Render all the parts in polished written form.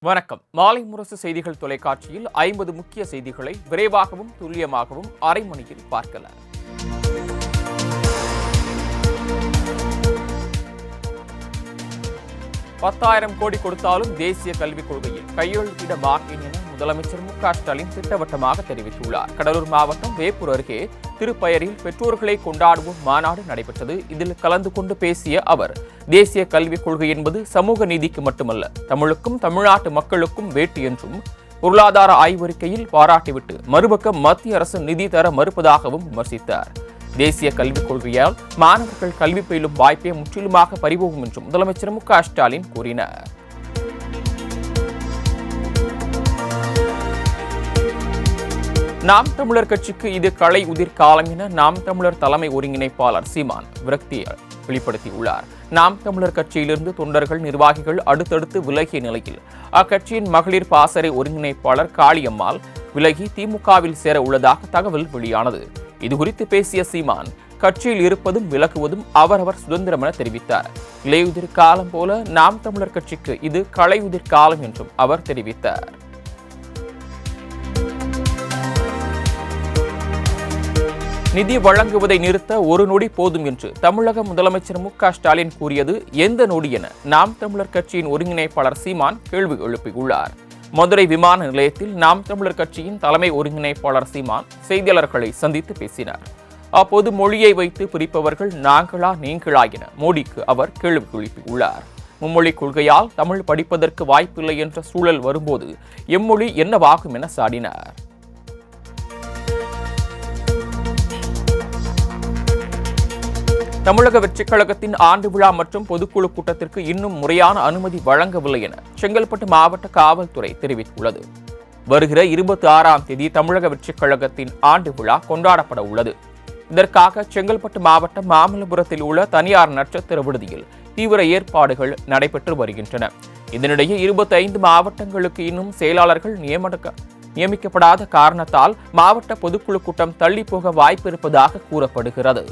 வணக்கம். மாலை முரசு செய்திகள் தொலைக்காட்சியில் 50 முக்கிய செய்திகளை விரைவாகவும் துல்லியமாகவும் அரை மணியில் பார்க்கலாம். 10,000 கோடி கொடுத்தாலும் தேசிய கல்விக் கொள்கையில் கையெழுத்திட மாட்டேன் என முதலமைச்சர் மு.க. ஸ்டாலின் திட்டவட்டமாக தெரிவித்துள்ளார். கடலூர் மாவட்டம் வேப்பூர் அருகே திருப்பயரில் பெற்றோர்களை கொண்டாடுவோம் மாநாடு நடைபெற்றது. இதில் கலந்து கொண்டு பேசிய அவர், தேசிய கல்விக் கொள்கை என்பது சமூக நீதிக்கு மட்டுமல்ல, தமிழுக்கும் தமிழ்நாட்டு மக்களுக்கும் வேட்டு என்றும் பொருளாதார ஆய்வறிக்கையில் பாராட்டிவிட்டு மறுபக்கம் மத்திய அரசு நிதி தர மறுப்பதாகவும் விமர்சித்தார். தேசிய கல்விக் கொள்கையால் மாணவர்கள் கல்வி பயிலும் வாய்ப்பை முற்றிலுமாக பறிபோகும் என்றும் முதலமைச்சர் மு.க. ஸ்டாலின் கூறினார். நாம் தமிழர் கட்சிக்கு இது களை உதிர் காலம் என நாம் தமிழர் தலைமை ஒருங்கிணைப்பாளர் சீமான் விரக்தியை வெளிப்படுத்தியுள்ளார். நாம் தமிழர் கட்சியிலிருந்து தொண்டர்கள், நிர்வாகிகள் அடுத்தடுத்து விலகிய நிலையில் அக்கட்சியின் மகளிர் பாசறை ஒருங்கிணைப்பாளர் காளியம்மாள் விலகி திமுகவில் சேர உள்ளதாக தகவல் வெளியானது. இதுகுறித்து பேசிய சீமான், கட்சியில் இருப்பதும் விலகுவதும் அவரவர் சுதந்திரம் என தெரிவித்தார். இலையுதிர் காலம் போல நாம் தமிழர் கட்சிக்கு இது களையுதிர் காலம் என்றும் அவர் தெரிவித்தார். நிதி வழங்குவதை நிறுத்த ஒரு நொடி போதும் என்று தமிழக முதலமைச்சர் மு.க. ஸ்டாலின் கூறியது எந்த நொடி என நாம் தமிழர் கட்சியின் ஒருங்கிணைப்பாளர் சீமான் கேள்வி எழுப்பியுள்ளார். மதுரை விமான நிலையத்தில் நாம் தமிழர் கட்சியின் தலைமை ஒருங்கிணைப்பாளர் சீமான் செய்தியாளர்களை சந்தித்து பேசினார். அப்போது மொழியை வைத்து பிரிப்பவர்கள் நாங்களா நீங்களா என மோடிக்கு அவர் கேள்வி எழுப்பியுள்ளார். மும்மொழி கொள்கையால் தமிழ் படிப்பதற்கு வாய்ப்பில்லை என்ற சூழல் வரும்போது எம்மொழி என்னவாகும் என சாடினார். தமிழக வெற்றிக் கழகத்தின் ஆண்டு விழா மற்றும் பொதுக்குழு கூட்டத்திற்கு இன்னும் முறையான அனுமதி வழங்கவில்லை என செங்கல்பட்டு மாவட்ட காவல்துறை தெரிவித்துள்ளது. வருகிற 26ஆம் தேதி தமிழக வெற்றிக் கழகத்தின் ஆண்டு விழா கொண்டாடப்பட உள்ளது. இதற்காக செங்கல்பட்டு மாவட்டம் மாமல்லபுரத்தில் உள்ள தனியார் நட்சத்திர விடுதியில் தீவிர ஏற்பாடுகள் நடைபெற்று வருகின்றன. இதனிடையே 25 மாவட்டங்களுக்கு இன்னும் செயலாளர்கள் நியமிக்கப்படாத காரணத்தால் மாவட்ட பொதுக்குழு கூட்டம் தள்ளி போக வாய்ப்பு இருப்பதாக கூறப்படுகிறது.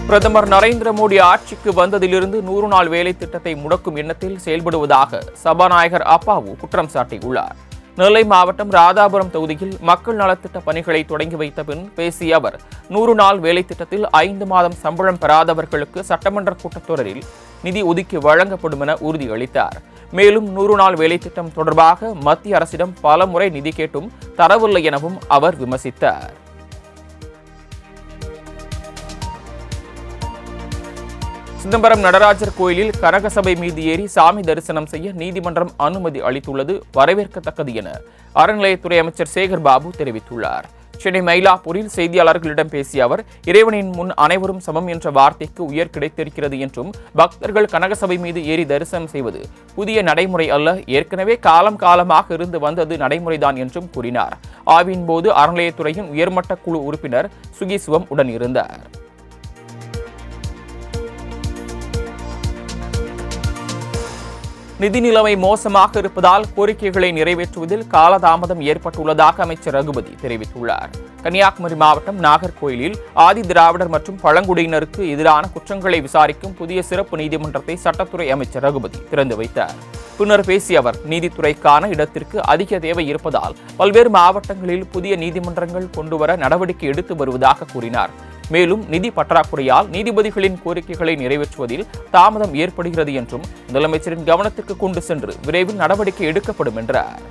பிரதமர் நரேந்திர மோடி ஆட்சிக்கு வந்ததிலிருந்து 100 நாள் வேலை திட்டத்தை முடக்கும் எண்ணத்தில் செயல்படுவதாக சபாநாயகர் அப்பாவு குற்றம் சாட்டியுள்ளார். நெல்லை மாவட்டம் ராதாபுரம் தொகுதியில் மக்கள் நலத்திட்ட பணிகளை தொடங்கி வைத்த பின் பேசிய அவர், 100 நாள் வேலை திட்டத்தில் 5 மாதம் சம்பளம் பெறாதவர்களுக்கு சட்டமன்ற கூட்டத்தொடரில் நிதி ஒதுக்கி வழங்கப்படும் என உறுதியளித்தார். மேலும் 100 நாள் வேலை திட்டம் தொடர்பாக மத்திய அரசிடம் பல முறை நிதி கேட்டும் தரவில்லை எனவும் அவர் விமர்சித்தார். சிதம்பரம் நடராஜர் கோயிலில் கனகசபை மீது ஏறி சாமி தரிசனம் செய்ய நீதிமன்றம் அனுமதி அளித்துள்ளது வரவேற்கத்தக்கது என அறநிலையத்துறை அமைச்சர் சேகர் பாபு தெரிவித்துள்ளார். சென்னை மயிலாப்பூரில் செய்தியாளர்களிடம் பேசிய அவர், இறைவனின் முன் அனைவரும் சமம் என்ற வார்த்தைக்கு உயர் கிடைத்திருக்கிறது என்றும் பக்தர்கள் கனகசபை மீது ஏறி தரிசனம் செய்வது புதிய நடைமுறை அல்ல, ஏற்கனவே காலமாக இருந்து வந்தது நடைமுறைதான் என்றும் கூறினார். ஆய்வின் போது அறநிலையத்துறையின் உயர்மட்ட குழு உறுப்பினர் சுகிசிவம் உடன் இருந்தார். நிதி நிலைமை மோசமாக இருப்பதால் கோரிக்கைகளை நிறைவேற்றுவதில் காலதாமதம் ஏற்பட்டுள்ளதாக அமைச்சர் ரகுபதி தெரிவித்துள்ளார். கன்னியாகுமரி மாவட்டம் நாகர்கோயிலில் ஆதி திராவிடர் மற்றும் பழங்குடியினருக்கு எதிரான குற்றங்களை விசாரிக்கும் புதிய சிறப்பு நீதிமன்றத்தை சட்டத்துறை அமைச்சர் ரகுபதி திறந்து வைத்தார். பின்னர் பேசிய அவர், நீதித்துறைக்கான இடத்திற்கு அதிக தேவை இருப்பதால் பல்வேறு மாவட்டங்களில் புதிய நீதிமன்றங்கள் கொண்டுவர நடவடிக்கை எடுத்து வருவதாக கூறினார். மேலும் நிதி பற்றாக்குறையால் நீதிபதிகளின் கோரிக்கைகளை நிறைவேற்றுவதில் தாமதம் ஏற்படுகிறது என்றும் முதலமைச்சரின் கவனத்திற்கு கொண்டு சென்று விரைவில் நடவடிக்கை எடுக்கப்படும் என்றார்.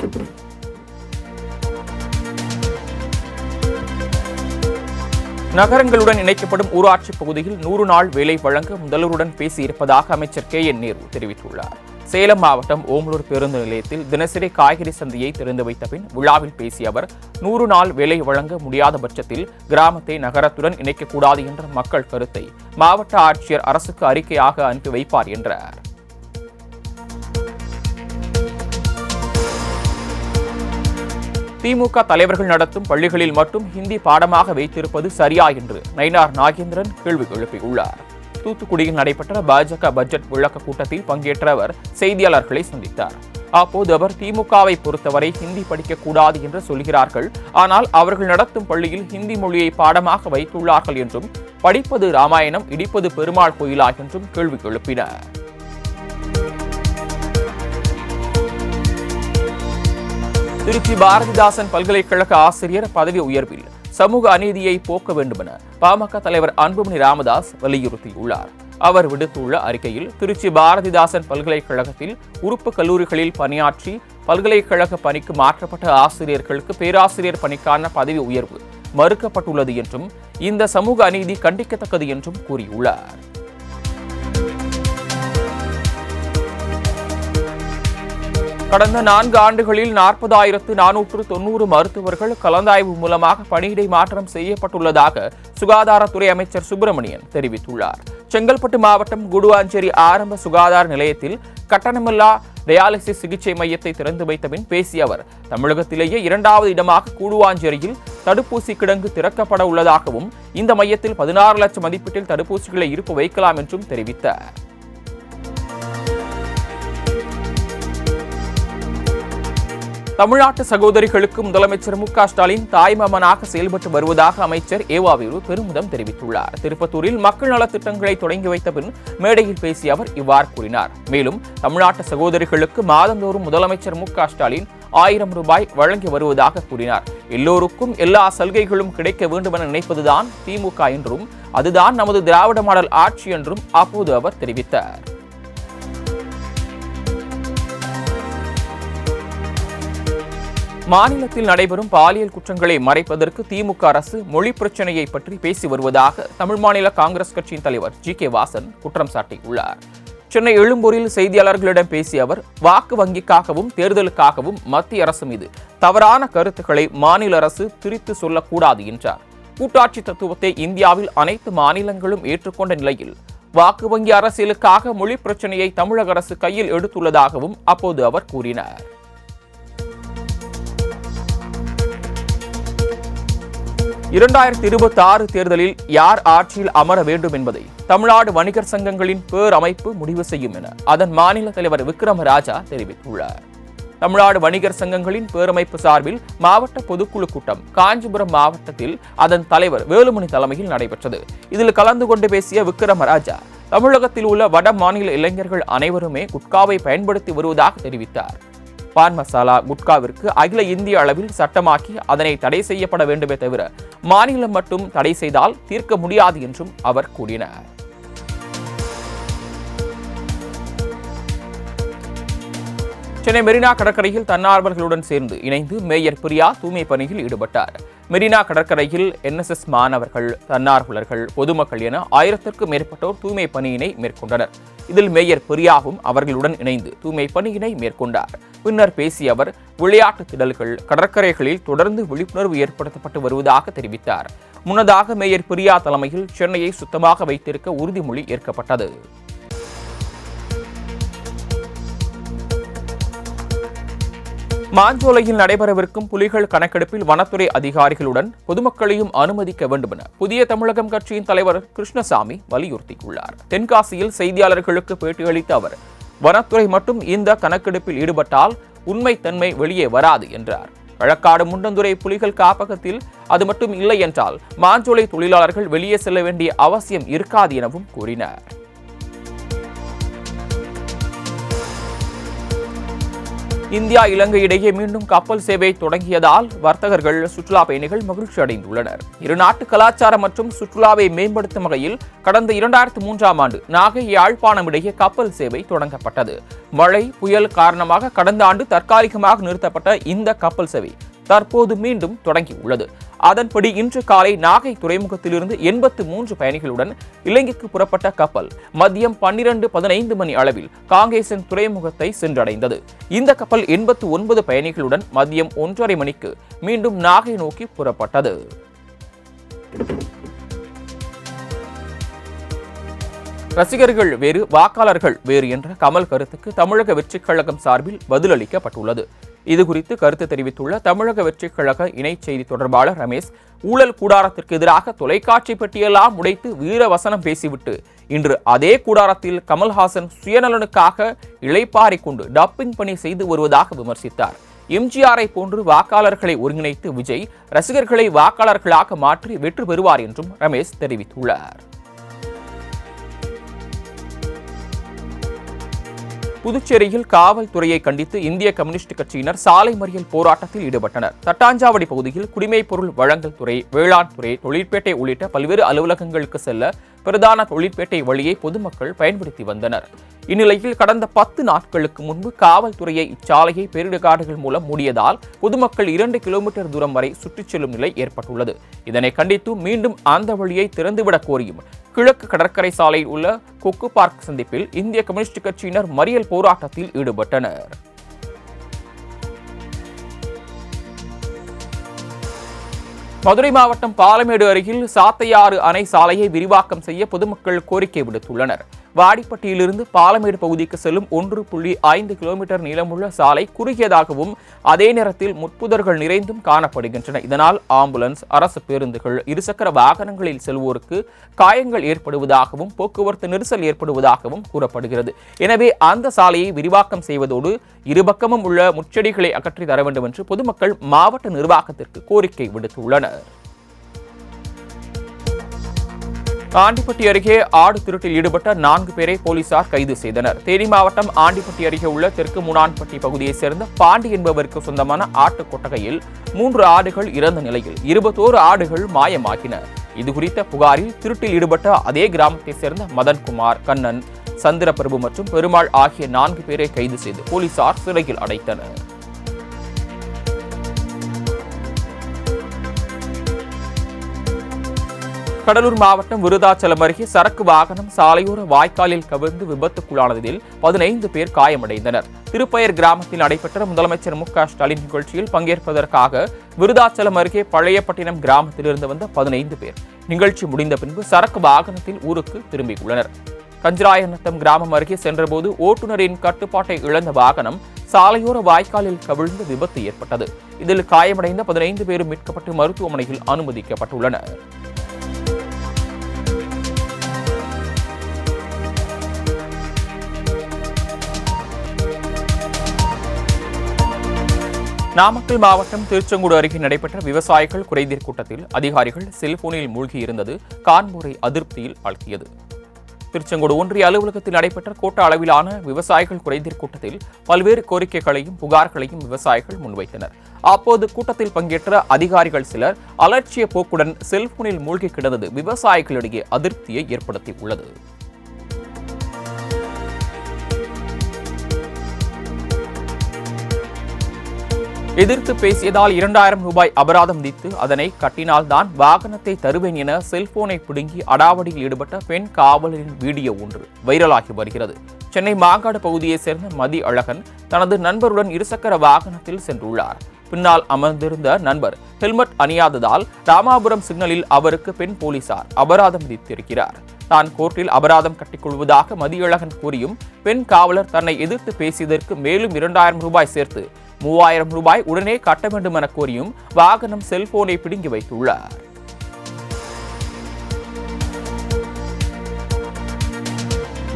நகரங்களுடன் இணைக்கப்படும் ஊராட்சி பகுதியில் 100 நாள் வேலை வழங்க முதல்வருடன் பேசியிருப்பதாக அமைச்சர் கே.என். நேரு தெரிவித்துள்ளார். சேலம் மாவட்டம் ஓமலூர் பேருந்து நிலையத்தில் தினசரி காய்கறி சந்தையை திறந்து வைத்த பின் விழாவில் பேசிய அவர், 100 நாள் வேலை வழங்க முடியாத பட்சத்தில் கிராமத்தை நகரத்துடன் இணைக்கக்கூடாது என்ற மக்கள் கருத்தை மாவட்ட ஆட்சியர் அரசுக்கு அறிக்கையாக அனுப்பி வைப்பார் என்றார். திமுக தலைவர்கள் நடத்தும் பள்ளிகளில் மட்டும் ஹிந்தி பாடமாக வைத்திருப்பது சரியா என்று நயினார் நாகேந்திரன் கேள்வி எழுப்பியுள்ளார். தூத்துக்குடியில் நடைபெற்ற பாஜக பட்ஜெட் விளக்க கூட்டத்தில் பங்கேற்ற அவர் செய்தியாளர்களை சந்தித்தார். அப்போது அவர் திமுகவை பொறுத்தவரை ஹிந்தி படிக்கக்கூடாது என்று சொல்கிறார்கள், ஆனால் அவர்கள் நடத்தும் பள்ளியில் ஹிந்தி மொழியை பாடமாக வைத்துள்ளார்கள் என்றும், படிப்பது ராமாயணம், இடிப்பது பெருமாள் கோயிலா என்றும் கேள்வி எழுப்பினர். திருச்சி பாரதிதாசன் பல்கலைக்கழக ஆசிரியர் பதவி உயர்வில் சமூக அநீதியை போக்க வேண்டுமென பாமக தலைவர் அன்புமணி ராமதாஸ் வலியுறுத்தியுள்ளார். அவர் விடுத்துள்ள அறிக்கையில், திருச்சி பாரதிதாசன் பல்கலைக்கழகத்தில் உறுப்பு கல்லூரிகளில் பணியாற்றி பல்கலைக்கழக பணிக்கு மாற்றப்பட்ட ஆசிரியர்களுக்கு பேராசிரியர் பணிக்கான பதவி உயர்வு மறுக்கப்பட்டுள்ளது என்றும், இந்த சமூக அநீதி கண்டிக்கத்தக்கது என்றும் கூறியுள்ளார். கடந்த 4 ஆண்டுகளில் 40,490 மருத்துவர்கள் கலந்தாய்வு மூலமாக பணியிடை மாற்றம் செய்யப்பட்டுள்ளதாக சுகாதாரத்துறை அமைச்சர் சுப்பிரமணியன் தெரிவித்துள்ளார். செங்கல்பட்டு மாவட்டம் குடுவாஞ்சேரி ஆரம்ப சுகாதார நிலையத்தில் கட்டணமில்லா டயாலிசிஸ் சிகிச்சை மையத்தை திறந்து வைத்த பின் பேசிய அவர், தமிழகத்திலேயே 2வது இடமாக கூடுவாஞ்சேரியில் தடுப்பூசி கிடங்கு திறக்கப்பட உள்ளதாகவும், இந்த மையத்தில் 16 லட்சம் மதிப்பீட்டில் தடுப்பூசிகளை இருப்பு வைக்கலாம் என்றும் தெரிவித்தார். தமிழ்நாட்டு சகோதரிகளுக்கு முதலமைச்சர் மு.க.ஸ்டாலின் தாய்மாமனாக செயல்பட்டு வருவதாக அமைச்சர் ஏவாவேலு பெருமிதம் தெரிவித்துள்ளார். திருப்பத்தூரில் மக்கள் நலத்திட்டங்களை தொடங்கி வைத்த பின் மேடையில் பேசிய அவர் இவ்வாறு கூறினார். மேலும் தமிழ்நாட்டு சகோதரிகளுக்கு மாதந்தோறும் முதலமைச்சர் மு.க.ஸ்டாலின் 1000 ரூபாய் வழங்கி வருவதாக கூறினார். எல்லோருக்கும் எல்லா சலுகைகளும் கிடைக்க வேண்டும் என நினைப்பதுதான் திமுக என்றும், அதுதான் நமது திராவிட மாடல் ஆட்சி என்றும் அப்போது அவர் தெரிவித்தார். மாநிலத்தில் நடைபெறும் பாலியல் குற்றங்களை மறைப்பதற்கு திமுக அரசு மொழி பிரச்சனையை பற்றி பேசி வருவதாக தமிழ் மாநில காங்கிரஸ் கட்சியின் தலைவர் ஜி.கே. வாசன் குற்றம் சாட்டியுள்ளார். சென்னை எழும்பூரில் செய்தியாளர்களிடம் பேசிய அவர், வாக்கு வங்கிக்காகவும் தேர்தலுக்காகவும் மத்திய அரசு மீது தவறான கருத்துக்களை மாநில அரசு திரித்து சொல்லக்கூடாது என்றார். கூட்டாட்சி தத்துவத்தை இந்தியாவில் அனைத்து மாநிலங்களும் ஏற்றுக்கொண்ட நிலையில் வாக்கு வங்கி அரசியலுக்காக மொழி பிரச்சனையை தமிழக அரசு கையில் எடுத்துள்ளதாகவும் அப்போது அவர் கூறினார். 2026 தேர்தலில் யார் ஆட்சியில் அமர வேண்டும் என்பதை தமிழ்நாடு வணிகர் சங்கங்களின் பேரமைப்பு முடிவு செய்யும் என அதன் மாநில தலைவர் விக்ரமராஜா தெரிவித்துள்ளார். தமிழ்நாடு வணிகர் சங்கங்களின் பேரமைப்பு சார்பில் மாவட்ட பொதுக்குழு கூட்டம் காஞ்சிபுரம் மாவட்டத்தில் அதன் தலைவர் வேலுமணி தலைமையில் நடைபெற்றது. இதில் கலந்து கொண்டு பேசிய விக்ரமராஜா, தமிழகத்தில் உள்ள வட மாநில இளைஞர்கள் அனைவருமே குட்காவை பயன்படுத்தி வருவதாக தெரிவித்தார். பான் மசாலா, குட்காவிற்கு அகில இந்திய அளவில் சட்டமாக்கி அதனை தடை செய்யப்பட வேண்டுமே தவிர மாநிலம் மட்டும் தடை செய்தால் தீர்க்க முடியாது என்றும் அவர் கூறினார். சென்னை மெரினா கடற்கரையில் தன்னார்வலர்களுடன் சேர்ந்து இணைந்து மேயர் பிரியா தூய்மை பணியில் ஈடுபட்டார். மெரினா கடற்கரையில் NSS மாணவர்கள், தன்னார்வலர்கள், பொதுமக்கள் என 1000க்கும் மேற்பட்டோர் தூய்மை பணியினை மேற்கொண்டனர். இதில் மேயர் பிரியாவும் அவர்களுடன் இணைந்து தூய்மை பணியினை மேற்கொண்டார். பின்னர் பேசிய அவர், விளையாட்டு திடல்கள், கடற்கரைகளில் தொடர்ந்து விழிப்புணர்வு ஏற்படுத்தப்பட்டு வருவதாக தெரிவித்தார். முன்னதாக மேயர் பிரியா தலைமையில் சென்னையை சுத்தமாக வைத்திருக்க உறுதிமொழி ஏற்கப்பட்டது. மாஞ்சோலையில் நடைபெறவிருக்கும் புலிகள் கணக்கெடுப்பில் வனத்துறை அதிகாரிகளுடன் பொதுமக்களையும் அனுமதிக்க வேண்டும் என புதிய தமிழகம் கட்சியின் தலைவர் கிருஷ்ணசாமி வலியுறுத்தியுள்ளார். தென்காசியில் செய்தியாளர்களுக்கு பேட்டியளித்த அவர், வனத்துறை மட்டும் இந்த கணக்கெடுப்பில் ஈடுபட்டால் உண்மைத்தன்மை வெளியே வராது என்றார். களக்காடு முண்டந்துறை புலிகள் காப்பகத்தில் அது மட்டும் இல்லை என்றால் மாஞ்சோலை தொழிலாளர்கள் வெளியே செல்ல வேண்டிய அவசியம் இருக்காது எனவும் கூறினார். இந்தியா இலங்கை இடையே மீண்டும் கப்பல் சேவை தொடங்கியதால் வர்த்தகர்கள், சுற்றுலா பயணிகள் மகிழ்ச்சி அடைந்துள்ளனர். இரு நாட்டு கலாச்சாரம் மற்றும் சுற்றுலாவை மேம்படுத்தும் வகையில் கடந்த 2003ஆம் ஆண்டு நாகை, யாழ்ப்பாணம் இடையே கப்பல் சேவை தொடங்கப்பட்டது. மழை, புயல் காரணமாக கடந்த ஆண்டு தற்காலிகமாக நிறுத்தப்பட்ட இந்த கப்பல் சேவை தற்போது மீண்டும் தொடங்கியுள்ளது. அதன்படி இன்று காலை நாகை துறைமுகத்திலிருந்து 83 பயணிகளுடன் இலங்கைக்கு புறப்பட்ட கப்பல் மதியம் 12:15 மணி அளவில் காங்கேசன் துறைமுகத்தை சென்றடைந்தது. இந்த கப்பல் 89 பயணிகளுடன் மதியம் 1:30 மணிக்கு மீண்டும் நாகை நோக்கி புறப்பட்டது. ரசிகர்கள் வேறு, வாக்காளர்கள் வேறு என்ற கமல் கருத்துக்கு தமிழக வெற்றிக் கழகம் சார்பில் பதிலளிக்கப்பட்டுள்ளது. இதுகுறித்து கருத்து தெரிவித்துள்ள தமிழக வெற்றிக் கழக இணை செய்தி தொடர்பாளர் ரமேஷ், ஊழல் கூடாரத்திற்கு எதிராக தொலைக்காட்சி பெட்டியெல்லாம் உடைத்து வீரவசனம் பேசிவிட்டு இன்று அதே கூடாரத்தில் கமல்ஹாசன் சுயநலனுக்காக இளைப்பாறை கொண்டு டப்பிங் பணி செய்து வருவதாக விமர்சித்தார். எம்ஜிஆரை போன்று வாக்காளர்களை ஒருங்கிணைத்து விஜய் ரசிகர்களை வாக்காளர்களாக மாற்றி வெற்றி பெறுவார் என்றும் ரமேஷ் தெரிவித்துள்ளார். புதுச்சேரியில் காவல்துறையை கண்டித்து இந்திய கம்யூனிஸ்ட் கட்சியினர் சாலை மறியல் போராட்டத்தில் ஈடுபட்டனர். தட்டாஞ்சாவடி பகுதியில் குடிமைப் பொருள் வழங்கல் துறை, வேளாண் துறை, தொழிற்பேட்டை உள்ளிட்ட பல்வேறு அலுவலகங்களுக்கு செல்ல பிரதான தொழிற்பேட்டை வழியை பொதுமக்கள் பயன்படுத்தி வந்தனர். இந்நிலையில் கடந்த 10 நாட்களுக்கு முன்பு காவல்துறையை இச்சாலையை பேரிடர்காடுகள் மூலம் மூடியதால் பொதுமக்கள் 2 கிலோமீட்டர் தூரம் வரை சுற்றிச் செல்லும் நிலை ஏற்பட்டுள்ளது. இதனை கண்டித்து மீண்டும் அந்த வழியை திறந்துவிடக் கோரியும் கிழக்கு கடற்கரை சாலையில் உள்ள கொக்கு பார்க் சந்திப்பில் இந்திய கம்யூனிஸ்ட் கட்சியினர் மறியல் போராட்டத்தில் ஈடுபட்டனர். மதுரை மாவட்டம் பாலமேடு அருகில் சாத்தையாறு அணை சாலையை விரிவாக்கம் செய்ய பொதுமக்கள் கோரிக்கை விடுத்துள்ளனர். வாடிப்பட்டியிலிருந்து பாலமேடு பகுதிக்கு செல்லும் 1.5 கிலோமீட்டர் நீளமுள்ள சாலை குறுகியதாகவும் அதே நேரத்தில் முட்புதர்கள் நிறைந்தும் காணப்படுகின்றன. இதனால் ஆம்புலன்ஸ், அரசு பேருந்துகள், இருசக்கர வாகனங்களில் செல்வோருக்கு காயங்கள் ஏற்படுவதாகவும் போக்குவரத்து நெரிசல் ஏற்படுவதாகவும் கூறப்படுகிறது. எனவே அந்த சாலையை விரிவாக்கம் செய்வதோடு இருபக்கமும் உள்ள முட்செடிகளை அகற்றி தர வேண்டும் என்று பொதுமக்கள் மாவட்ட நிர்வாகத்திற்கு கோரிக்கை விடுத்துள்ளனர். ஆண்டிப்பட்டி அருகே ஆடு திருட்டில் ஈடுபட்ட 4 பேரை போலீசார் கைது செய்தனர். தேனி மாவட்டம் ஆண்டிப்பட்டி அருகே உள்ள தெற்கு மூனான்பட்டி பகுதியைச் சேர்ந்த பாண்டி என்பவருக்கு சொந்தமான ஆட்டு கொட்டகையில் 3 ஆடுகள் இறந்த நிலையில் 21 ஆடுகள் மாயமாகின. இதுகுறித்த புகாரில் திருட்டில் ஈடுபட்ட அதே கிராமத்தைச் சேர்ந்த மதன்குமார், கண்ணன், சந்திரபிரபு மற்றும் பெருமாள் ஆகிய 4 பேரை கைது செய்து போலீசார் சிறையில் அடைத்தனர். கடலூர் மாவட்டம் விருதாச்சலம் அருகே சரக்கு வாகனம் சாலையோர வாய்க்காலில் கவிழ்ந்து விபத்துக்குள்ளானதில் 15 பேர் காயமடைந்தனர். திருப்பயர் கிராமத்தில் நடைபெற்ற முதலமைச்சர் மு.க.ஸ்டாலின் நிகழ்ச்சியில் பங்கேற்பதற்காக விருதாச்சலம் அருகே பழையப்பட்டினம் கிராமத்திலிருந்து வந்த 15 பேர் நிகழ்ச்சி முடிந்த பின்பு சரக்கு வாகனத்தில் ஊருக்கு திரும்பியுள்ளனர். கஞ்சராயநத்தம் கிராமம் அருகே சென்றபோது ஓட்டுநரின் கட்டுப்பாட்டை இழந்த வாகனம் சாலையோர வாய்க்காலில் கவிழ்ந்து விபத்து ஏற்பட்டது. இதில் காயமடைந்த 15 பேரும் மீட்கப்பட்டு மருத்துவமனையில் அனுமதிக்கப்பட்டுள்ளனர். நாமக்கல் மாவட்டம் திருச்செங்கோடு அருகே நடைபெற்ற விவசாயிகள் குறைதீர் கூட்டத்தில் அதிகாரிகள் செல்போனில் மூழ்கியிருந்தது காண்போரை அதிருப்தியில் ஆழ்த்தியது. திருச்செங்கோடு ஒன்றிய அலுவலகத்தில் நடைபெற்ற கோட்ட அளவிலான விவசாயிகள் குறைதீர் கூட்டத்தில் பல்வேறு கோரிக்கைகளையும் புகார்களையும் விவசாயிகள் முன்வைத்தனர். அப்போது கூட்டத்தில் பங்கேற்ற அதிகாரிகள் சிலர் அலட்சிய போக்குடன் செல்போனில் மூழ்கி கிடந்தது விவசாயிகளிடையே அதிருப்தியை ஏற்படுத்தியுள்ளது. எதிர்த்து பேசியதால் 2000 ரூபாய் அபராதம் விதித்து அதனை கட்டினால்தான் வாகனத்தை தருவேன் என செல்போனை பிடுங்கி அடாவடியில் ஈடுபட்ட பெண் காவலரின் வீடியோ ஒன்று வைரலாகி வருகிறது. சென்னை மாங்காடு பகுதியைச் சேர்ந்த மதி அழகன் தனது நண்பருடன் இருசக்கர வாகனத்தில் சென்றுள்ளார். பின்னால் அமர்ந்திருந்த நண்பர் ஹெல்மெட் அணியாததால் ராமாபுரம் சிக்னலில் அவருக்கு பெண் போலீசார் அபராதம் விதித்திருக்கிறார். தான் கோர்ட்டில் அபராதம் கட்டிக்கொள்வதாக மதியழகன் கூறியும் பெண் காவலர் தன்னை எதிர்த்து பேசியதற்கு மேலும் 2000 ரூபாய் சேர்த்து 3000 ரூபாய் உடனே கட்ட வேண்டும் என கோரியும் வாகனம் செல்போனை பிடுங்கி வைத்துள்ளார்.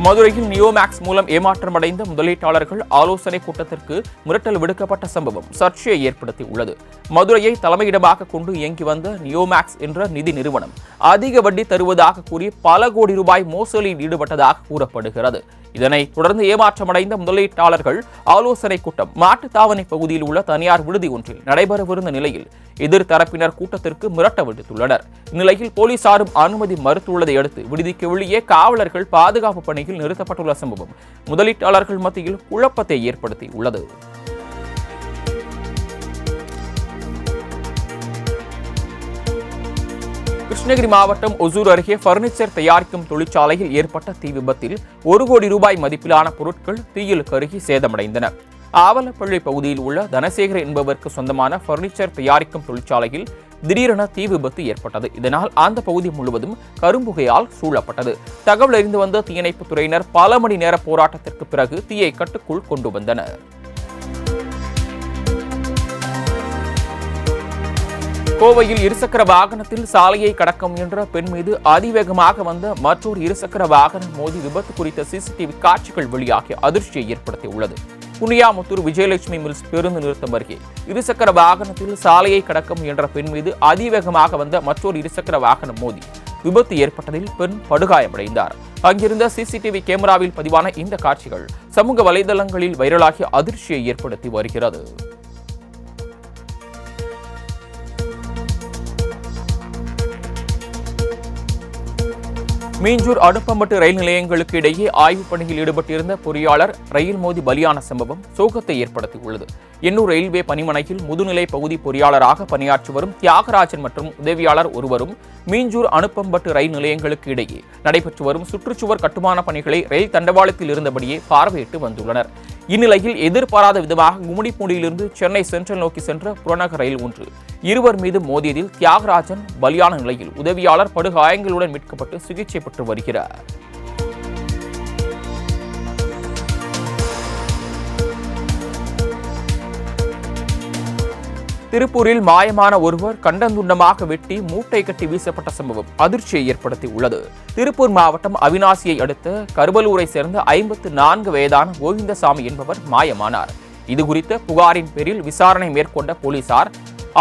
மதுரையில் நியோமேக்ஸ் மூலம் ஏமாற்றமடைந்த முதலீட்டாளர்கள் ஆலோசனை கூட்டத்திற்கு மிரட்டல் விடுக்கப்பட்ட சம்பவம் சர்ச்சையை ஏற்படுத்தியுள்ளது. மதுரையை தலைமையிடமாக கொண்டு இயங்கி வந்த நியோமேக்ஸ் என்ற நிதி நிறுவனம் அதிக வட்டி தருவதாக கூறி பல கோடி ரூபாய் மோசடியில் ஈடுபட்டதாக கூறப்படுகிறது. இதனைத் தொடர்ந்து ஏமாற்றமடைந்த முதலீட்டாளர்கள் ஆலோசனை கூட்டம் மாட்டுத்தாவணை பகுதியில் உள்ள தனியார் விடுதி ஒன்றில் நடைபெறவிருந்த நிலையில் எதிர்த்தரப்பினர் கூட்டத்திற்கு மிரட்ட விடுத்துள்ளனர். இந்நிலையில் போலீசாரும் அனுமதி மறுத்துள்ளதை அடுத்து விடுதிக்கு வெளியே காவலர்கள் பாதுகாப்பு பணியில் நிறுத்தப்பட்டுள்ள சம்பவம் முதலீட்டாளர்கள் மத்தியில் குழப்பத்தை ஏற்படுத்தியுள்ளது. கிருஷ்ணகிரி மாவட்டம் ஒசூர் அருகே பர்னிச்சர் தயாரிக்கும் தொழிற்சாலையில் ஏற்பட்ட தீ விபத்தில் 1 கோடி ரூபாய் மதிப்பிலான பொருட்கள் தீயில் கருகி சேதமடைந்தன. ஆவலப்பள்ளி பகுதியில் உள்ள தனசேகர் என்பவருக்கு சொந்தமான பர்னிச்சர் தயாரிக்கும் தொழிற்சாலையில் திடீரென தீ விபத்து ஏற்பட்டது. இதனால் அந்த பகுதி முழுவதும் கரும்புகையால் சூழப்பட்டது. தகவல் அறிந்து வந்த தீயணைப்புத் துறையினர் பல மணி நேர போராட்டத்திற்கு பிறகு தீயை கட்டுக்குள் கொண்டு வந்தனர். கோவையில் இருசக்கர வாகனத்தில் சாலையை கடக்க முயன்ற பெண் மீது அதிவேகமாக வந்த மற்றொரு இருசக்கர வாகனம் மோதி விபத்து குறித்த சிசிடிவி காட்சிகள் வெளியாகி அதிர்ச்சியை ஏற்படுத்தியுள்ளது. குனியாமுத்தூர் விஜயலட்சுமி மில்ஸ் பேருந்து நிறுத்தம் அருகே இருசக்கர வாகனத்தில் சாலையை கடக்க முயன்ற பெண் மீது அதிவேகமாக வந்த மற்றொரு இருசக்கர வாகனம் மோதி விபத்து ஏற்பட்டதில் பெண் படுகாயமடைந்தார். அங்கிருந்த சிசிடிவி கேமராவில் பதிவான இந்த காட்சிகள் சமூக வலைதளங்களில் வைரலாகி அதிர்ச்சியை ஏற்படுத்தி வருகிறது. மீஞ்சூர் அடுப்பம்பட்டு ரயில் நிலையங்களுக்கு இடையே ஆய்வுப் பணியில் ஈடுபட்டிருந்த பொறியாளர் ரயில் மோதி பலியான சம்பவம் சோகத்தை ஏற்படுத்தியுள்ளது. எண்ணூர் ரயில்வே பணிமனையில் முதுநிலை பகுதி பொறியாளராக பணியாற்றி வரும் தியாகராஜன் மற்றும் உதவியாளர் ஒருவரும் மீஞ்சூர் அனுப்பம்பட்டு ரயில் நிலையங்களுக்கு இடையே நடைபெற்று வரும் சுற்றுச்சுவர் கட்டுமான பணிகளை ரயில் தண்டவாளத்தில் இருந்தபடியே பார்வையிட்டு வந்துள்ளனர். இந்நிலையில் எதிர்பாராத விதமாக கும்மிடிப்பூண்டியிலிருந்து சென்னை சென்ட்ரல் நோக்கி சென்ற புறநகர் ரயில் ஒன்று இருவர் மீது மோதியதில் தியாகராஜன் பலியான நிலையில் உதவியாளர் படுகாயங்களுடன் மீட்கப்பட்டு சிகிச்சை பெற்று வருகிறார். திருப்பூரில் மாயமான ஒருவர் கண்டந்துண்டமாக வெட்டி மூட்டை கட்டி வீசப்பட்ட சம்பவம் அதிர்ச்சியை ஏற்படுத்தி உள்ளது. திருப்பூர் மாவட்டம் அவிநாசியை அடுத்த கருவலூரை சேர்ந்த 54 வயதான கோவிந்தசாமி என்பவர் மாயமானார். இதுகுறித்த புகாரின் பேரில் விசாரணை மேற்கொண்ட போலீசார்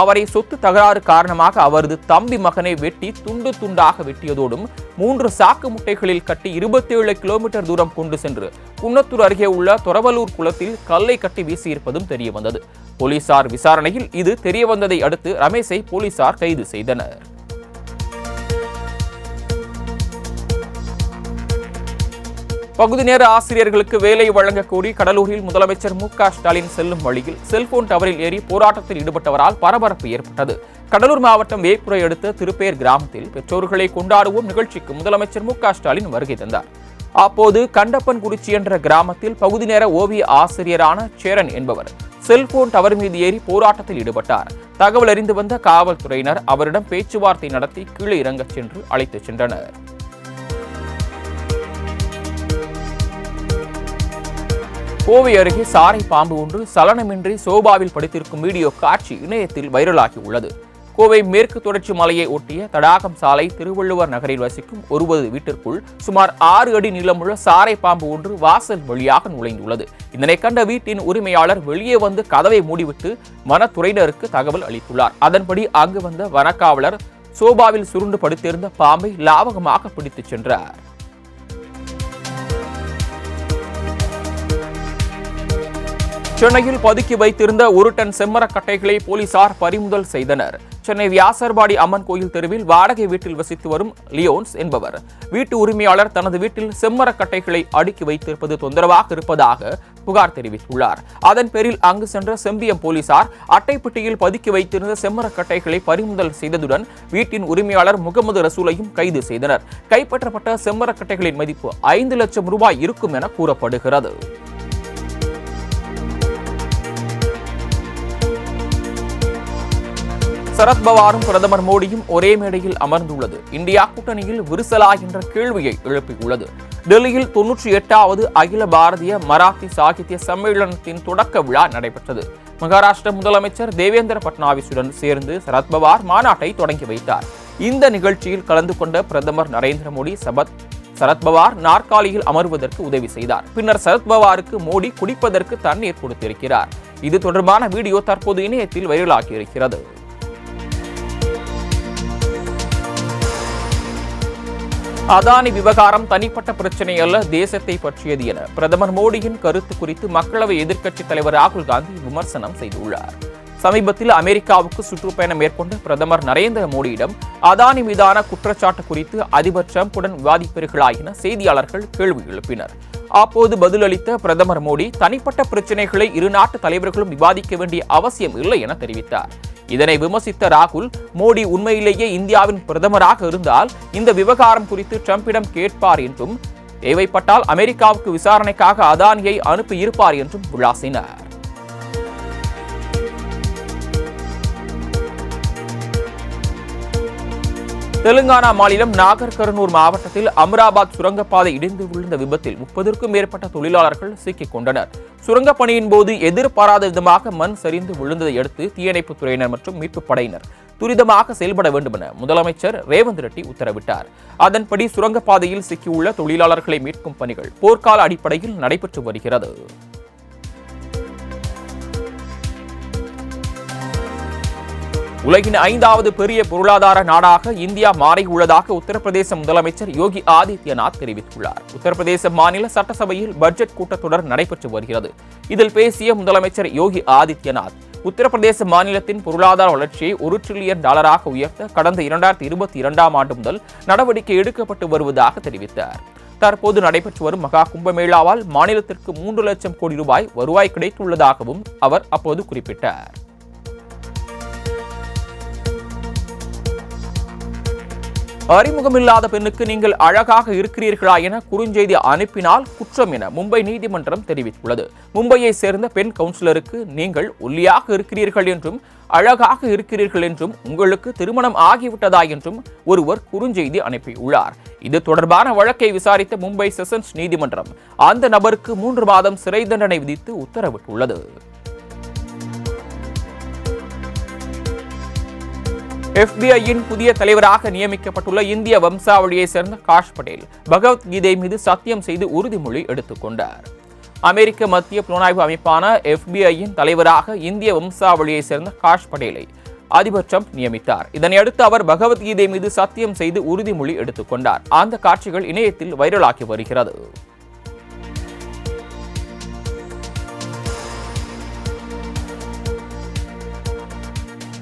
அவரை சொத்து தகராறு காரணமாக அவரது தம்பி மகனை வெட்டி துண்டு துண்டாக வெட்டியதோடும் 3 சாக்கு முட்டைகளில் கட்டி 27 கிலோமீட்டர் தூரம் கொண்டு சென்று குன்னத்தூர் அருகே உள்ள தொரவலூர் குளத்தில் கல்லை கட்டி வீசியிருப்பதும் தெரியவந்தது. போலீசார் விசாரணையில் இது தெரியவந்ததை அடுத்து ரமேஷை போலீசார் கைது செய்தனர். பகுதி நேர ஆசிரியர்களுக்கு வேலை வழங்க கோரி கடலூரில் முதலமைச்சர் மு.க.ஸ்டாலின் செல்லும் வழியில் செல்போன் டவரில் ஏறி போராட்டத்தில் ஈடுபட்டவரால் பரபரப்பு ஏற்பட்டது. கடலூர் மாவட்டம் வேப்புரை அடுத்த திருப்பேர் கிராமத்தில் பெற்றோர்களை கொண்டாடுவோம் நிகழ்ச்சிக்கு முதலமைச்சர் மு.க.ஸ்டாலின் வருகை தந்தார். அப்போது கண்டப்பன்குறிச்சி என்ற கிராமத்தில் பகுதி நேர ஓவிய ஆசிரியரான சேரன் என்பவர் செல்போன் டவர் மீது ஏறி போராட்டத்தில் ஈடுபட்டார். தகவல் அறிந்து வந்த காவல்துறையினர் அவரிடம் பேச்சுவார்த்தை நடத்தி கீழே இறங்கச் சென்று அழைத்துச் சென்றனர். கோவை அருகே சாரை பாம்பு ஒன்று சலனமின்றி சோபாவில் படுத்திருக்கும் வீடியோ காட்சி இணையத்தில் வைரலாகி உள்ளது. கோவை மேற்கு தொடர்ச்சி மலையை ஒட்டிய தடாகம் சாலை திருவள்ளுவர் நகரில் வசிக்கும் ஒருவது வீட்டிற்குள் சுமார் 6 அடி நீளமுள்ள சாரை பாம்பு ஒன்று வாசல் வழியாக நுழைந்துள்ளது. இதனை கண்ட வீட்டின் உரிமையாளர் வெளியே வந்து கதவை மூடிவிட்டு வனத்துறையினருக்கு தகவல் அளித்துள்ளார். அதன்படி அங்கு வந்த வனக்காவலர் சோபாவில் சுருண்டு படுத்திருந்த பாம்பை லாவகமாக பிடித்துச் சென்றார். சென்னையில் பதுக்கி வைத்திருந்த 1 டன் செம்மரக்கட்டைகளை போலீசார் பறிமுதல் செய்தனர். சென்னை வியாசர்பாடி அம்மன் கோயில் தெருவில் வாடகை வீட்டில் வசித்து வரும் லியோன்ஸ் என்பவர் வீட்டு உரிமையாளர் தனது வீட்டில் செம்மரக்கட்டைகளை அடுக்கி வைத்திருப்பது தொந்தரவாக இருப்பதாக புகார் தெரிவித்துள்ளார். அதன் பேரில் அங்கு சென்ற செம்பியம் போலீசார் அட்டைப்பட்டியில் பதுக்கி வைத்திருந்த செம்மரக்கட்டைகளை பறிமுதல் செய்ததுடன் வீட்டின் உரிமையாளர் முகமது ரசூலையும் கைது செய்தனர். கைப்பற்றப்பட்ட செம்மரக்கட்டைகளின் மதிப்பு 5 லட்சம் ரூபாய் இருக்கும் என கூறப்படுகிறது. சரத்பவாரும் பிரதமர் மோடியும் ஒரே மேடையில் அமர்ந்துள்ளது இந்தியா கூட்டணியில் விரிசலா என்ற கேள்வியை எழுப்பியுள்ளது. டெல்லியில் 98வது அகில பாரதிய மராத்தி சாகித்ய சம்மேளனத்தின் தொடக்க விழா நடைபெற்றது. மகாராஷ்டிர முதலமைச்சர் தேவேந்திர பட்னாவிஸுடன் சேர்ந்து சரத்பவார் மாநாட்டை தொடங்கி வைத்தார். இந்த நிகழ்ச்சியில் கலந்து கொண்ட பிரதமர் நரேந்திர மோடி சரத்பவார் நாற்காலியில் அமர்வதற்கு உதவி செய்தார். பின்னர் சரத்பவாருக்கு மோடி குடிப்பதற்கு தண்ணீர் கொடுத்திருக்கிறார். இது தொடர்பான வீடியோ தற்போது இணையத்தில் வைரலாகி இருக்கிறது. அதானி விவகாரம் தனிப்பட்ட பிரச்சனை அல்ல, தேசத்தை பற்றியது என பிரதமர் மோடியின் கருத்து குறித்து மக்களவை எதிர்க்கட்சித் தலைவர் ராகுல் காந்தி விமர்சனம் செய்துள்ளார். சமீபத்தில் அமெரிக்காவுக்கு சுற்றுப்பயணம் மேற்கொண்ட பிரதமர் நரேந்திர மோடியிடம் அதானி மீதான குற்றச்சாட்டு குறித்து அதிபர் டிரம்புடன் விவாதிப்பீர்களா என செய்தியாளர்கள் கேள்வி எழுப்பினர். அப்போது பதிலளித்த பிரதமர் மோடி தனிப்பட்ட பிரச்சனைகளை இரு நாட்டு தலைவர்களும் விவாதிக்க வேண்டிய அவசியம் இல்லை என தெரிவித்தார். இதனை விமர்சித்த ராகுல், மோடி உண்மையிலேயே இந்தியாவின் பிரதமராக இருந்தால் இந்த விவகாரம் குறித்து டிரம்பிடம் கேட்பார் என்றும் தேவைப்பட்டால் அமெரிக்காவுக்கு விசாரணைக்காக அதானியை அனுப்பி இருப்பார் என்றும் விளாசினார். தெலுங்கானா மாநிலம் நாகர்கர்னூர் மாவட்டத்தில் அமராபாத் சுரங்கப்பாதை இடிந்து விழுந்த விபத்தில் 30க்கும் மேற்பட்ட தொழிலாளர்கள் சிக்கிக் கொண்டனர். சுரங்கப் பணியின் போது எதிர்பாராத விதமாக மண் சரிந்து விழுந்ததை அடுத்து தீயணைப்புத் துறையினர் மற்றும் மீட்புப் படையினர் துரிதமாக செயல்பட வேண்டும் என முதலமைச்சர் ரேவந்த் ரெட்டி உத்தரவிட்டார். அதன்படி சுரங்கப்பாதையில் சிக்கியுள்ள தொழிலாளர்களை மீட்கும் பணிகள் போர்க்கால அடிப்படையில் நடைபெற்று வருகிறது. உலகின் 5வது பெரிய பொருளாதார நாடாக இந்தியா மாறியுள்ளதாக உத்தரப்பிரதேச முதலமைச்சர் யோகி ஆதித்யநாத் தெரிவித்துள்ளார். உத்தரப்பிரதேச மாநில சட்டசபையில் பட்ஜெட் கூட்டத்தொடர் நடைபெற்று வருகிறது. இதில் பேசிய முதலமைச்சர் யோகி ஆதித்யநாத் உத்தரப்பிரதேச மாநிலத்தின் பொருளாதார வளர்ச்சியை $1 டிரில்லியன் உயர்த்த கடந்த 2022ஆம் ஆண்டு முதல் நடவடிக்கை எடுக்கப்பட்டு வருவதாக தெரிவித்தார். தற்போது நடைபெற்று வரும் மகா கும்பமேளாவால் மாநிலத்திற்கு 3 லட்சம் கோடி ரூபாய் வருவாய் கிடைத்துள்ளதாகவும் அவர் அப்போது குறிப்பிட்டார். அறிமுகமில்லாத பெண்ணுக்கு நீங்கள் அழகாக இருக்கிறீர்களா என குறுஞ்செய்தி அனுப்பினால் குற்றம் என மும்பை நீதிமன்றம் தெரிவித்துள்ளது. மும்பையை சேர்ந்த பெண் கவுன்சிலருக்கு நீங்கள் ஒல்லியாக இருக்கிறீர்கள் என்றும் அழகாக இருக்கிறீர்கள் என்றும் உங்களுக்கு திருமணம் ஆகிவிட்டதா என்றும் ஒருவர் குறுஞ்செய்தி அனுப்பியுள்ளார். இது தொடர்பான வழக்கை விசாரித்த மும்பை செஷன்ஸ் நீதிமன்றம் அந்த நபருக்கு 3 மாதம் சிறை தண்டனை விதித்து உத்தரவிட்டுள்ளது. FBI-யின் புதிய தலைவராக நியமிக்கப்பட்டுள்ள இந்திய வம்சாவளியை சேர்ந்த காஷ் பட்டேல் பகவத்கீதை மீது சத்தியம் செய்து உறுதிமொழி எடுத்துக் கொண்டார். அமெரிக்க மத்திய புலனாய்வு அமைப்பான FBI-யின் தலைவராக இந்திய வம்சாவளியை சேர்ந்த காஷ் பட்டேலை அதிபர் ட்ரம்ப் நியமித்தார். இதனையடுத்து அவர் பகவத்கீதை மீது சத்தியம் செய்து உறுதிமொழி எடுத்துக் கொண்டார். அந்த காட்சிகள் இணையத்தில் வைரலாகி வருகிறது.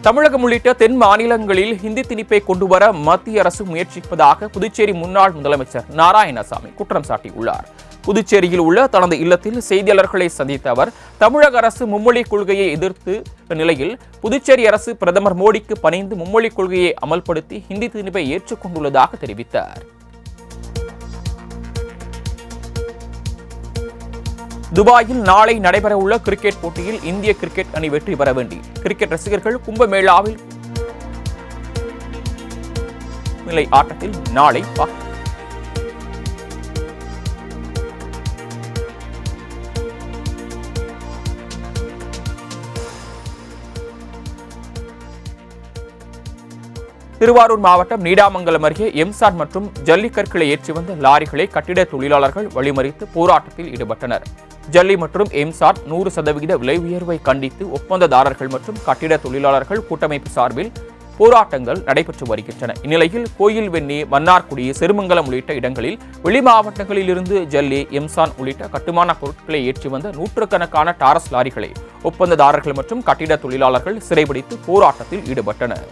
தமிழகம் உள்ளிட்ட தென் மாநிலங்களில் ஹிந்தி திணிப்பை கொண்டுவர மத்திய அரசு முயற்சிப்பதாக புதுச்சேரி முன்னாள் முதலமைச்சர் நாராயணசாமி குற்றம் சாட்டியுள்ளார். புதுச்சேரியில் உள்ள தனது இல்லத்தில் செய்தியாளர்களை சந்தித்த அவர் தமிழக அரசு மும்மொழி கொள்கையை எதிர்த்து நிலையில் புதுச்சேரி அரசு பிரதமர் மோடிக்கு பணிந்து மும்மொழி கொள்கையை அமல்படுத்தி ஹிந்தி திணிப்பை ஏற்றுக்கொண்டுள்ளதாக தெரிவித்தார். துபாயில் நாளை நடைபெறவுள்ள கிரிக்கெட் போட்டியில் இந்திய கிரிக்கெட் அணி வெற்றி பெற வேண்டி கிரிக்கெட் ரசிகர்கள் கும்பமேளாவில் நிலை ஆட்டத்தில் நாளை திருவாரூர் மாவட்டம் நீடாமங்கலம் அருகே எம்சாட் மற்றும் ஜல்லிக்கற்களை ஏற்றி வந்த லாரிகளை கட்டிட தொழிலாளர்கள் வழிமறித்து போராட்டத்தில் ஈடுபட்டனர். ஜல்லி மற்றும் எம்சாட் 100% விலை உயர்வை கண்டித்து ஒப்பந்ததாரர்கள் மற்றும் கட்டிட தொழிலாளர்கள் கூட்டமைப்பு சார்பில் போராட்டங்கள் நடைபெற்று வருகின்றன. இந்நிலையில் கோயில்வெண்ணி, மன்னார்குடி, சிறுமங்கலம் உள்ளிட்ட இடங்களில் வெளி மாவட்டங்களில் இருந்து ஜல்லி, எம்சான் உள்ளிட்ட கட்டுமான பொருட்களை ஏற்றி வந்த நூற்றுக்கணக்கான டாரஸ் லாரிகளை ஒப்பந்ததாரர்கள் மற்றும் கட்டிட தொழிலாளர்கள் சிறைபிடித்து போராட்டத்தில் ஈடுபட்டனர்.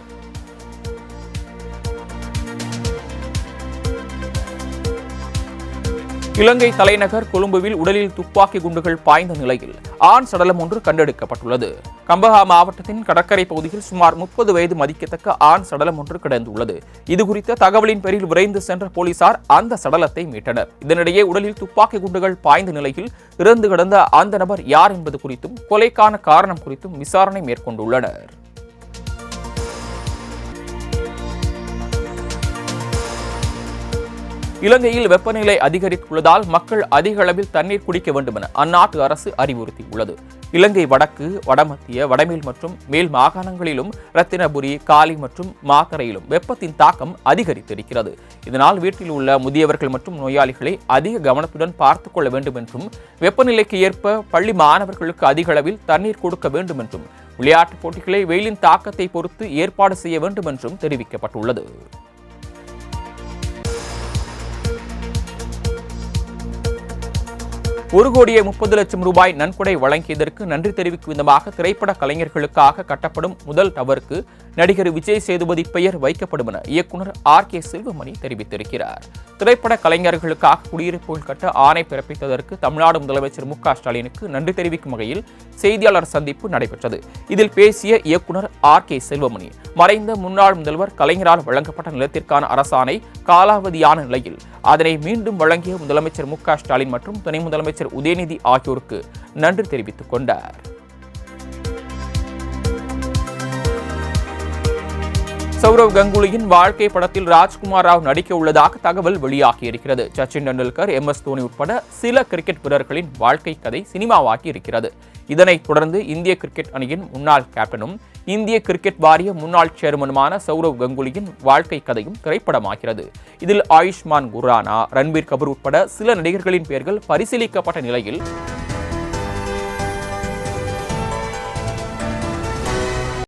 இலங்கை தலைநகர் கொழும்புவில் உடலில் துப்பாக்கி குண்டுகள் பாய்ந்த நிலையில் ஆண் சடலம் ஒன்று கண்டெடுக்கப்பட்டுள்ளது. கம்பஹா மாவட்டத்தின் கடற்கரை பகுதியில் சுமார் 30 வயது மதிக்கத்தக்க ஆண் சடலம் ஒன்று கிடந்துள்ளது. இதுகுறித்த தகவலின் பேரில் விரைந்து சென்ற போலீசார் அந்த சடலத்தை மீட்டனர். இதனிடையே உடலில் துப்பாக்கி குண்டுகள் பாய்ந்த நிலையில் இறந்து கிடந்த அந்த நபர் யார் என்பது குறித்தும் கொலைக்கான காரணம் குறித்தும் விசாரணை மேற்கொண்டுள்ளனர். இலங்கையில் வெப்பநிலை அதிகரித்துள்ளதால் மக்கள் அதிக அளவில் தண்ணீர் குடிக்க வேண்டும் என அந்நாட்டு அரசு அறிவுறுத்தியுள்ளது. இலங்கை வடக்கு, வடமத்திய, வடமேல் மற்றும் மேல் மாகாணங்களிலும் ரத்தினபுரி, காலி மற்றும் மாத்தறையிலும் வெப்பத்தின் தாக்கம் அதிகரித்திருக்கிறது. இதனால் வீட்டில் உள்ள முதியவர்கள் மற்றும் நோயாளிகளை அதிக கவனத்துடன் பார்த்துக் கொள்ள வேண்டும் என்றும் வெப்பநிலைக்கு ஏற்ப பள்ளி மாணவர்களுக்கு அதிக அளவில் தண்ணீர் கொடுக்க வேண்டும் என்றும் விளையாட்டுப் போட்டிகளை வெயிலின் தாக்கத்தை பொறுத்து ஏற்பாடு செய்ய வேண்டும் என்றும் தெரிவிக்கப்பட்டுள்ளது. 1,30,00,000 ரூபாய் நன்கொடை வழங்கியதற்கு நன்றி தெரிவிக்கும் விதமாக திரைப்பட கலைஞர்களுக்காக கட்டப்படும் முதல் டவருக்கு நடிகர் விஜய் சேதுபதி பெயர் வைக்கப்படும் என இயக்குனர் R.K. செல்வமணி தெரிவித்திருக்கிறார். திரைப்பட கலைஞர்களுக்காக குடியிருப்புகள் கட்ட ஆணை பிறப்பித்ததற்கு தமிழ்நாடு முதலமைச்சர் மு க ஸ்டாலினுக்கு நன்றி தெரிவிக்கும் வகையில் செய்தியாளர் சந்திப்பு நடைபெற்றது. இதில் பேசிய இயக்குனர் R.K. செல்வமணி, மறைந்த முன்னாள் முதல்வர் கலைஞரால் வழங்கப்பட்ட நிலத்திற்கான அரசாணை காலாவதியான நிலையில் அதனை மீண்டும் வழங்கிய முதலமைச்சர் மு க ஸ்டாலின் மற்றும் துணை முதலமைச்சர் உதயநிதி ஆகியோருக்கு நன்றி தெரிவித்துக் கொண்டார். சௌரவ் கங்குலியின் வாழ்க்கை படத்தில் ராஜ்குமார் ராவ் நடிக்க உள்ளதாக தகவல் வெளியாகியிருக்கிறது. சச்சின் டெண்டுல்கர், MS தோனி உட்பட சில கிரிக்கெட் வீரர்களின் வாழ்க்கை கதை சினிமாவாகி இருக்கிறது. இதனைத் தொடர்ந்து இந்திய கிரிக்கெட் அணியின் முன்னாள் கேப்டனும் இந்திய கிரிக்கெட் வாரிய முன்னாள் சேர்மனுமான சௌரவ் கங்குலியின் வாழ்க்கை கதையும் திரைப்படமாகிறது. இதில் ஆயுஷ்மான் குரானா, ரன்பீர் கபூர் உட்பட சில நடிகர்களின் பெயர்கள் பரிசீலிக்கப்பட்ட நிலையில்